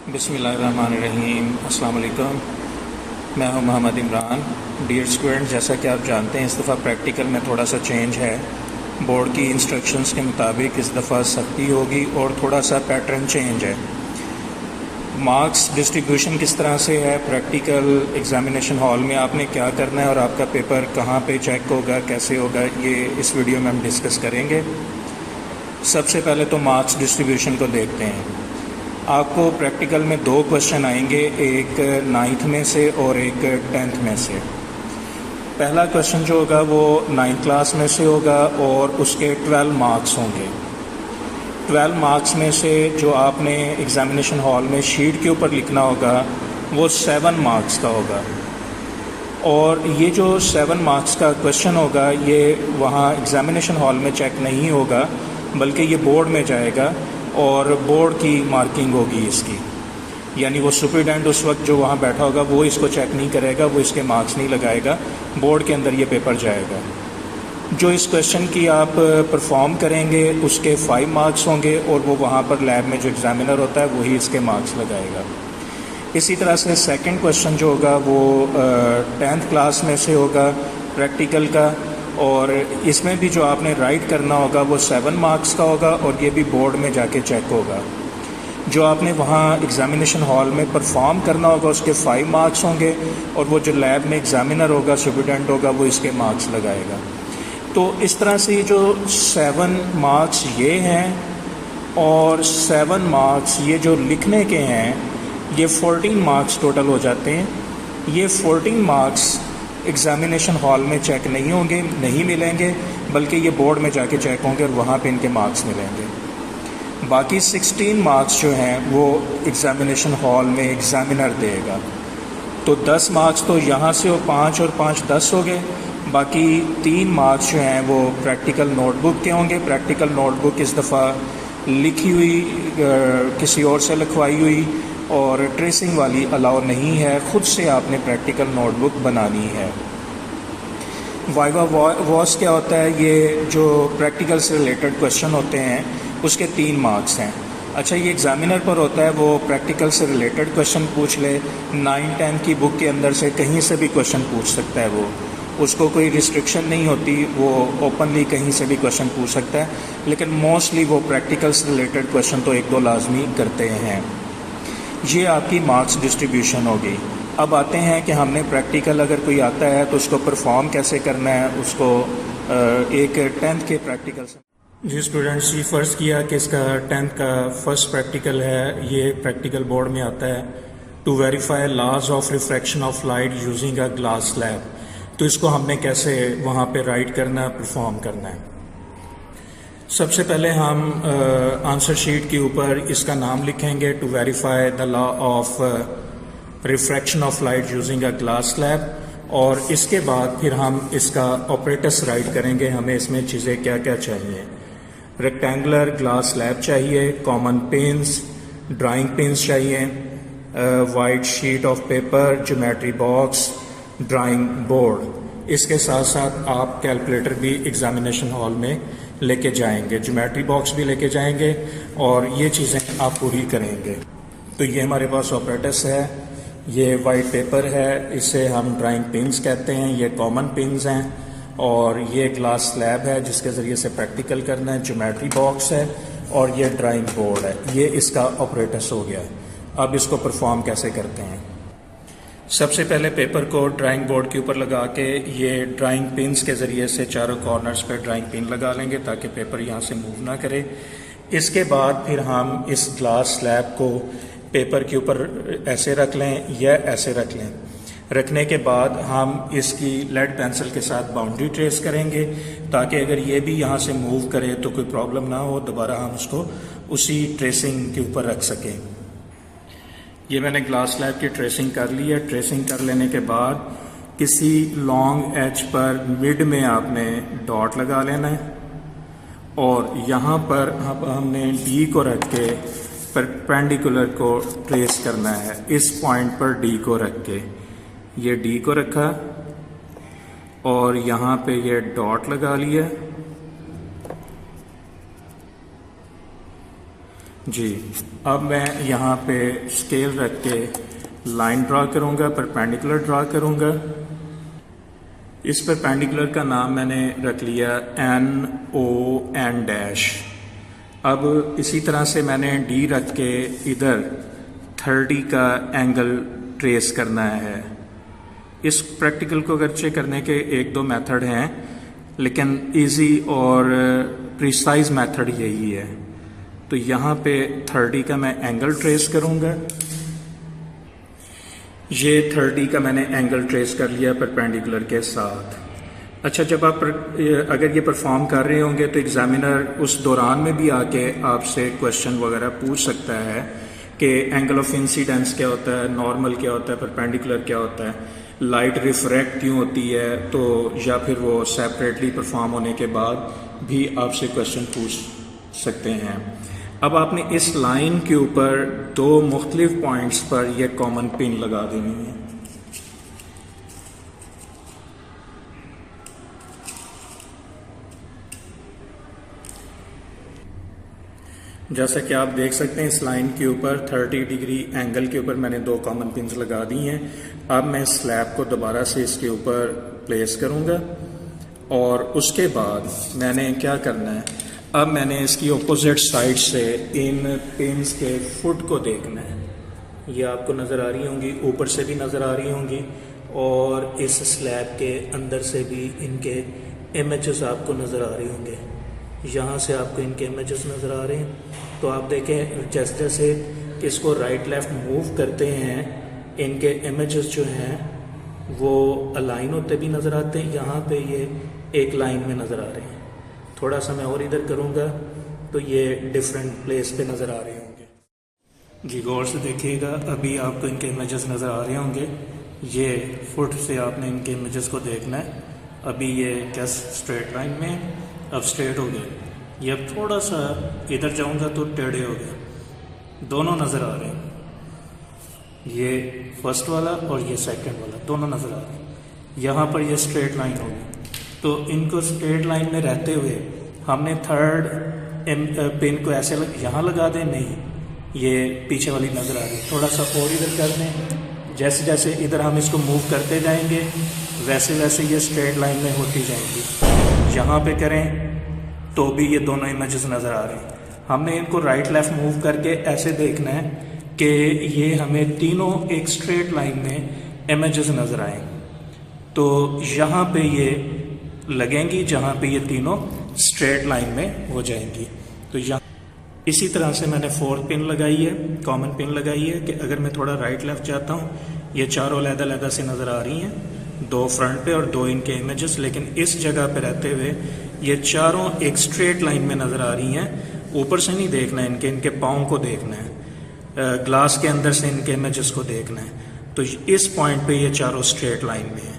बिस्मिल्लाहिर्रहमानिर्रहीम। अस्सलाम वालेकुम। मैं हूं मोहम्मद इमरान। डियर स्टूडेंट, जैसा कि आप जानते हैं इस दफ़ा प्रैक्टिकल में थोड़ा सा चेंज है। बोर्ड की इंस्ट्रक्शंस के मुताबिक इस दफ़ा सख्ती होगी और थोड़ा सा पैटर्न चेंज है। मार्क्स डिस्ट्रीब्यूशन किस तरह से है, प्रैक्टिकल एग्ज़ामिनेशन हॉल में आपने क्या करना है और आपका पेपर कहाँ पे चेक होगा, कैसे होगा, ये इस वीडियो में हम डिस्कस करेंगे। सबसे पहले तो मार्क्स डिस्ट्रीब्यूशन को देखते हैं। आपको प्रैक्टिकल में दो क्वेश्चन आएंगे, एक 9th में से और एक 10th में से। पहला क्वेश्चन जो होगा वो 9th क्लास में से होगा और उसके 12 मार्क्स होंगे। 12 मार्क्स में से जो आपने एग्ज़ामिनेशन हॉल में शीट के ऊपर लिखना होगा वो 7 मार्क्स का होगा। और ये जो 7 मार्क्स का क्वेश्चन होगा ये वहाँ एग्ज़ामिनेशन हॉल में चेक नहीं होगा, बल्कि ये बोर्ड में जाएगा और बोर्ड की मार्किंग होगी इसकी। यानी वो सुपरिटेंडेंट उस वक्त जो वहाँ बैठा होगा वो इसको चेक नहीं करेगा, वो इसके मार्क्स नहीं लगाएगा, बोर्ड के अंदर ये पेपर जाएगा। जो इस क्वेश्चन की आप परफॉर्म करेंगे उसके 5 मार्क्स होंगे और वो वहाँ पर लैब में जो एग्ज़ामिनर होता है वही इसके मार्क्स लगाएगा। इसी तरह से सेकंड क्वेश्चन जो होगा वो 10th क्लास में से होगा प्रैक्टिकल का, और इसमें भी जो आपने राइट करना होगा वो 7 मार्क्स का होगा और ये भी बोर्ड में जाके चेक होगा। जो आपने वहाँ एग्ज़ामिनेशन हॉल में परफॉर्म करना होगा उसके 5 मार्क्स होंगे और वो जो लैब में एग्ज़ामिनर होगा, सुपरिटेंडेंट होगा, वो इसके मार्क्स लगाएगा। तो इस तरह से जो 7 मार्क्स ये हैं और 7 मार्क्स ये जो लिखने के हैं, ये 14 मार्क्स टोटल हो जाते हैं। ये 14 मार्क्स एग्ज़ामिनेशन हॉल में चेक नहीं होंगे, नहीं मिलेंगे, बल्कि ये बोर्ड में जाके चेक होंगे और वहाँ पे इनके मार्क्स मिलेंगे। बाकी 16 मार्क्स जो हैं वो एग्ज़ामिनेशन हॉल में एग्ज़ामिनर देगा। तो 10 मार्क्स तो यहाँ से वो 5 और 5 10 हो गए। बाकी 3 मार्क्स जो हैं वो प्रैक्टिकल नोटबुक के होंगे। प्रैक्टिकल नोटबुक इस दफ़ा लिखी हुई किसी और से लिखवाई हुई और ट्रेसिंग वाली अलाउ नहीं है, ख़ुद से आपने प्रैक्टिकल नोटबुक बनानी है। वाइवा वॉस क्या होता है, ये जो प्रैक्टिकल से रिलेटेड क्वेश्चन होते हैं उसके 3 मार्क्स हैं। अच्छा, ये एग्ज़ामिनर पर होता है, वो प्रैक्टिकल से रिलेटेड क्वेश्चन पूछ ले। 9-10 की बुक के अंदर से कहीं से भी क्वेश्चन पूछ सकता है, वो उसको कोई रिस्ट्रिक्शन नहीं होती, वो ओपनली कहीं से भी क्वेश्चन पूछ सकता है। लेकिन मोस्टली वो प्रैक्टिकल से रिलेटेड क्वेश्चन तो 1-2 लाजमी करते हैं। ये आपकी मार्क्स डिस्ट्रीब्यूशन होगी। अब आते हैं कि हमने प्रैक्टिकल अगर कोई आता है तो उसको परफॉर्म कैसे करना है, उसको एक 10th के प्रैक्टिकल से। जी स्टूडेंट्स, ये फ़र्ज़ किया कि इसका 10th का फर्स्ट प्रैक्टिकल है। ये प्रैक्टिकल बोर्ड में आता है, to verify laws of refraction of light using a glass slab. तो इसको हमने कैसे वहाँ पे राइट करना है, परफॉर्म करना है। सबसे पहले हम आंसर शीट के ऊपर इसका नाम लिखेंगे, to verify the law of refraction of light using a glass slab. और इसके बाद फिर हम इसका ऑपरेटर्स राइट करेंगे। हमें इसमें चीज़ें क्या क्या चाहिए। रेक्टेंगुलर ग्लास स्लैब चाहिए, कॉमन पेन्स, ड्राइंग पेन्स चाहिए, white sheet of paper, geometry box, drawing board. इसके साथ साथ आप कैलकुलेटर भी एग्जामिनेशन हॉल में लेके जाएंगे, ज्योमेट्री बॉक्स भी लेके जाएंगे और ये चीज़ें आप पूरी करेंगे। तो ये हमारे पास ऑपरेटर्स है। ये वाइट पेपर है, इसे हम ड्राइंग पिन्स कहते हैं, ये कॉमन पिन्स हैं, और ये ग्लास स्लैब है जिसके ज़रिए से प्रैक्टिकल करना है, ज्योमेट्री बॉक्स है और ये ड्राइंग बोर्ड है। ये इसका ऑपरेटर्स हो गया। अब इसको परफॉर्म कैसे करते हैं। सबसे पहले पेपर को ड्राइंग बोर्ड के ऊपर लगा के ये ड्राइंग पिन्स के ज़रिए से चारों कॉर्नर्स पे ड्राइंग पिन लगा लेंगे ताकि पेपर यहाँ से मूव ना करे। इसके बाद फिर हम इस ग्लास स्लैब को पेपर के ऊपर ऐसे रख लें या ऐसे रख लें। रखने के बाद हम इसकी लेड पेंसिल के साथ बाउंड्री ट्रेस करेंगे ताकि अगर ये भी यहाँ से मूव करे तो कोई प्रॉब्लम ना हो, दोबारा हम उसको उसी ट्रेसिंग के ऊपर रख सकें। ये मैंने ग्लास स्लैब की ट्रेसिंग कर ली है। ट्रेसिंग कर लेने के बाद किसी लॉन्ग एज पर मिड में आपने डॉट लगा लेना है और यहाँ पर हमने डी को रख के परपेंडिकुलर को ट्रेस करना है। इस पॉइंट पर डी को रख के, ये डी को रखा और यहाँ पे ये डॉट लगा लिया। जी, अब मैं यहाँ पे स्केल रख के लाइन ड्रा करूँगा, परपेंडिकुलर ड्रा करूँगा। इस परपेंडिकुलर का नाम मैंने रख लिया NON डैश। अब इसी तरह से मैंने D रख के इधर 30 का एंगल ट्रेस करना है। इस प्रैक्टिकल को अगरचे करने के एक दो मेथड हैं, लेकिन इजी और प्रिसाइज मेथड यही है। तो यहाँ पे 30 का मैं एंगल ट्रेस करूँगा। ये 30 का मैंने एंगल ट्रेस कर लिया परपेंडिकुलर के साथ। अच्छा, जब आप अगर ये परफॉर्म कर रहे होंगे तो एग्जामिनर उस दौरान में भी आके आपसे क्वेश्चन वगैरह पूछ सकता है कि एंगल ऑफ इंसिडेंस क्या होता है, नॉर्मल क्या होता है, परपेंडिकुलर क्या होता है, लाइट रिफ्रैक्ट क्यों होती है, तो या फिर वो सेपरेटली परफॉर्म होने के बाद भी आपसे क्वेश्चन पूछ सकते हैं। अब आपने इस लाइन के ऊपर दो मुख्तलिफ पॉइंट्स पर यह कॉमन पिन लगा देनी है। जैसा कि आप देख सकते हैं इस लाइन के ऊपर 30 डिग्री एंगल के ऊपर मैंने दो कॉमन पिन्स लगा दी हैं। अब मैं स्लैब को दोबारा से इसके ऊपर प्लेस करूंगा और उसके बाद मैंने क्या करना है, अब मैंने इसकी अपोजिट साइड से इन पिन्स के फुट को देखना है। ये आपको नज़र आ रही होंगी, ऊपर से भी नज़र आ रही होंगी और इस स्लैब के अंदर से भी इनके इमेजेस आपको नज़र आ रहे होंगे। यहाँ से आपको इनके इमेजेस नज़र आ रहे हैं। तो आप देखें जैसे जैसे इसको राइट लेफ़्ट मूव करते हैं, इनके इमेजेस जो हैं वो अलाइन होते भी नज़र आते हैं। यहाँ पे ये एक लाइन में नज़र आ रहे हैं। थोड़ा सा मैं और इधर करूँगा तो ये डिफरेंट प्लेस पे नज़र आ रहे होंगे। जी, गौर से देखिएगा, अभी आपको इनके इमेजेस नज़र आ रहे होंगे। ये फुट से आपने इनके इमेजेस को देखना है। अभी ये क्या स्ट्रेट लाइन में अब स्ट्रेट हो गया। ये अब थोड़ा सा इधर जाऊंगा तो टेढ़े हो गया। दोनों नज़र आ रहे हैं, ये फर्स्ट वाला और ये सेकंड वाला, दोनों नज़र आ रहे हैं। यहाँ पर ये स्ट्रेट लाइन होगी, तो इनको स्ट्रेट लाइन में रहते हुए हमने थर्ड पिन को ऐसे यहाँ लगा दें, नहीं, ये पीछे वाली नज़र आ रही है। थोड़ा सा और इधर कर दें। जैसे जैसे इधर हम इसको मूव करते जाएंगे वैसे वैसे ये स्ट्रेट लाइन में होती जाएंगी। यहाँ पे करें तो भी ये दोनों इमेजेस नज़र आ रहे हैं। हमने इनको राइट लेफ़्ट मूव करके ऐसे देखना है कि ये हमें तीनों एक स्ट्रेट लाइन में इमेजेस नज़र आए। तो यहाँ पे ये लगेंगी जहाँ पे ये तीनों स्ट्रेट लाइन में हो जाएंगी। तो यहाँ इसी तरह से मैंने फोर्थ पिन लगाई है, कॉमन पिन लगाई है कि अगर मैं थोड़ा राइट लेफ़्ट जाता हूँ, ये चारों अलग-अलग से नज़र आ रही हैं, दो फ्रंट पे और दो इनके इमेजेस, लेकिन इस जगह पे रहते हुए ये चारों एक स्ट्रेट लाइन में नज़र आ रही हैं। ऊपर से नहीं देखना है, इनके पाँव को देखना है, ग्लास के अंदर से इनके इमेजेस को देखना है। तो इस पॉइंट पे ये चारों स्ट्रेट लाइन में हैं।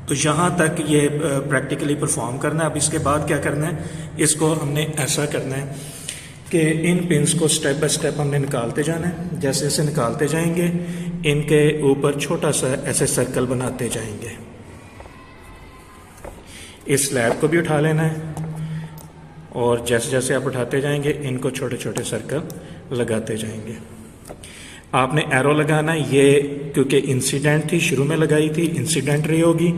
तो यहाँ तक ये प्रैक्टिकली परफॉर्म करना है। अब इसके बाद क्या करना है, इसको हमने ऐसा करना है कि इन पिन्स को स्टेप बाय स्टेप हमने निकालते जाना है। जैसे जैसे निकालते जाएंगे इनके ऊपर छोटा सा ऐसे सर्कल बनाते जाएंगे। इस स्लैब को भी उठा लेना है और जैसे जैसे आप उठाते जाएंगे इनको छोटे छोटे सर्कल लगाते जाएंगे। आपने एरो लगाना है, ये क्योंकि इंसिडेंट थी, शुरू में लगाई थी, इंसिडेंट रे होगी।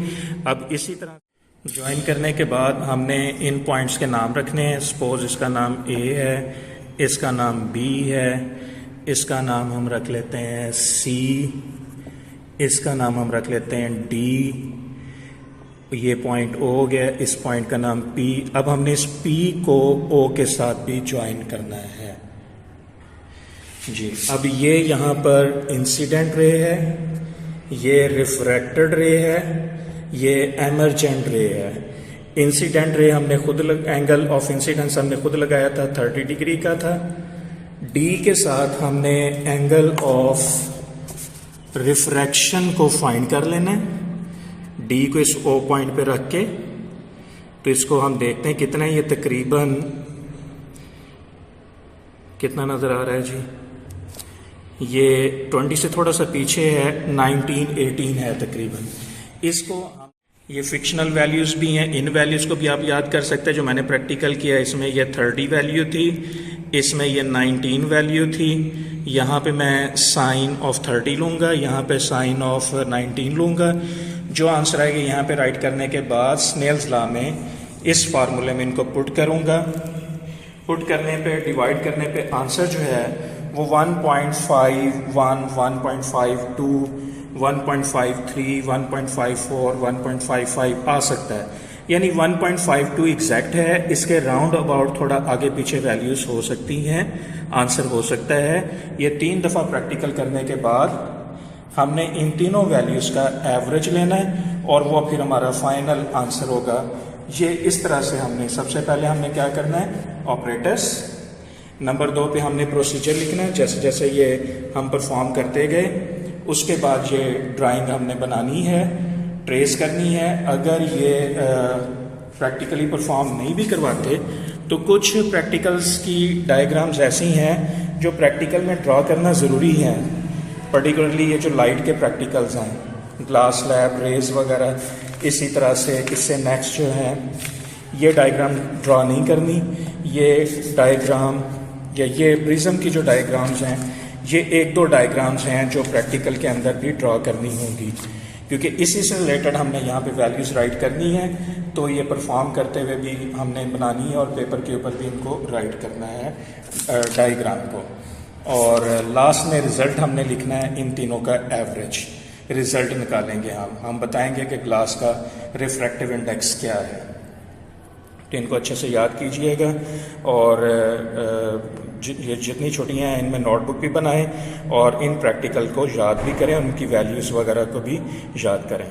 अब इसी तरह ज्वाइन करने के बाद हमने इन पॉइंट्स के नाम रखने हैं। सपोज इसका नाम A है, इसका नाम B है, इसका नाम हम रख लेते हैं C, इसका नाम हम रख लेते हैं D, ये पॉइंट O हो गया, इस पॉइंट का नाम P। अब हमने इस P को O के साथ भी ज्वाइन करना है जी। अब ये यहाँ पर इंसिडेंट रे है, ये रिफ्रैक्टेड रे है, ये एमरजेंट रे है। इंसिडेंट रे हमने खुद एंगल ऑफ इंसिडेंस हमने खुद लगाया था, 30 डिग्री का था। D के साथ हमने एंगल ऑफ रिफ्रैक्शन को फाइंड कर लेना है। D को इस O पॉइंट पे रख के तो इसको हम देखते हैं कितना है, ये तकरीबन कितना नजर आ रहा है जी, ये 20 से थोड़ा सा पीछे है, 19-18 है तकरीबन। इसको ये फिक्शनल वैल्यूज़ भी हैं, इन वैल्यूज़ को भी आप याद कर सकते हैं। जो मैंने प्रैक्टिकल किया इसमें ये 30 वैल्यू थी, इसमें ये 19 वैल्यू थी, यहाँ पे मैं साइन ऑफ 30 लूँगा, यहाँ पे साइन ऑफ 19 लूँगा। जो आंसर आएगा यहाँ पे राइट करने के बाद स्नेल्स लॉ में इस फार्मूले में इनको पुट करूँगा। पुट करने पे, डिवाइड करने पे आंसर जो है वो 1.51, 1.52, 1.53, 1.54, 1.55 आ सकता है। यानी 1.52 एग्जैक्ट है। इसके राउंड अबाउट थोड़ा आगे पीछे वैल्यूज हो सकती हैं, आंसर हो सकता है। ये 3 दफ़ा प्रैक्टिकल करने के बाद हमने इन तीनों वैल्यूज़ का एवरेज लेना है और वो फिर हमारा फाइनल आंसर होगा। ये इस तरह से हमने सबसे पहले हमने क्या करना है, ऑपरेटर्स। नंबर 2 पे हमने प्रोसीजर लिखना है, जैसे जैसे ये हम परफॉर्म करते गए उसके बाद ये ड्राइंग हमने बनानी है, ट्रेस करनी है। अगर ये प्रैक्टिकली परफॉर्म नहीं भी करवाते तो कुछ प्रैक्टिकल्स की डायग्राम्स ऐसी हैं जो प्रैक्टिकल में ड्रॉ करना ज़रूरी है। पर्टिकुलरली ये जो लाइट के प्रैक्टिकल्स हैं, ग्लास लैब, रेज वगैरह, इसी तरह से इससे नेक्स्ट जो है ये डायग्राम ड्रॉ नहीं करनी। ये डायग्राम या ये प्रिज्म की जो डायग्राम्स हैं, ये 1-2 डायग्राम्स हैं जो प्रैक्टिकल के अंदर भी ड्रॉ करनी होंगी, क्योंकि इसी से रिलेटेड हमने यहाँ पे वैल्यूज़ राइट करनी है। तो ये परफॉर्म करते हुए भी हमने बनानी है और पेपर के ऊपर भी इनको राइट करना है डायग्राम को। और लास्ट में रिज़ल्ट हमने लिखना है, इन तीनों का एवरेज रिज़ल्ट निकालेंगे हम बताएंगे कि ग्लास का रिफ्रैक्टिव इंडेक्स क्या है। तो इनको अच्छे से याद कीजिएगा और ये जितनी छुट्टियाँ हैं इनमें नोटबुक भी बनाएं और इन प्रैक्टिकल को याद भी करें, उनकी वैल्यूज़ वगैरह को भी याद करें।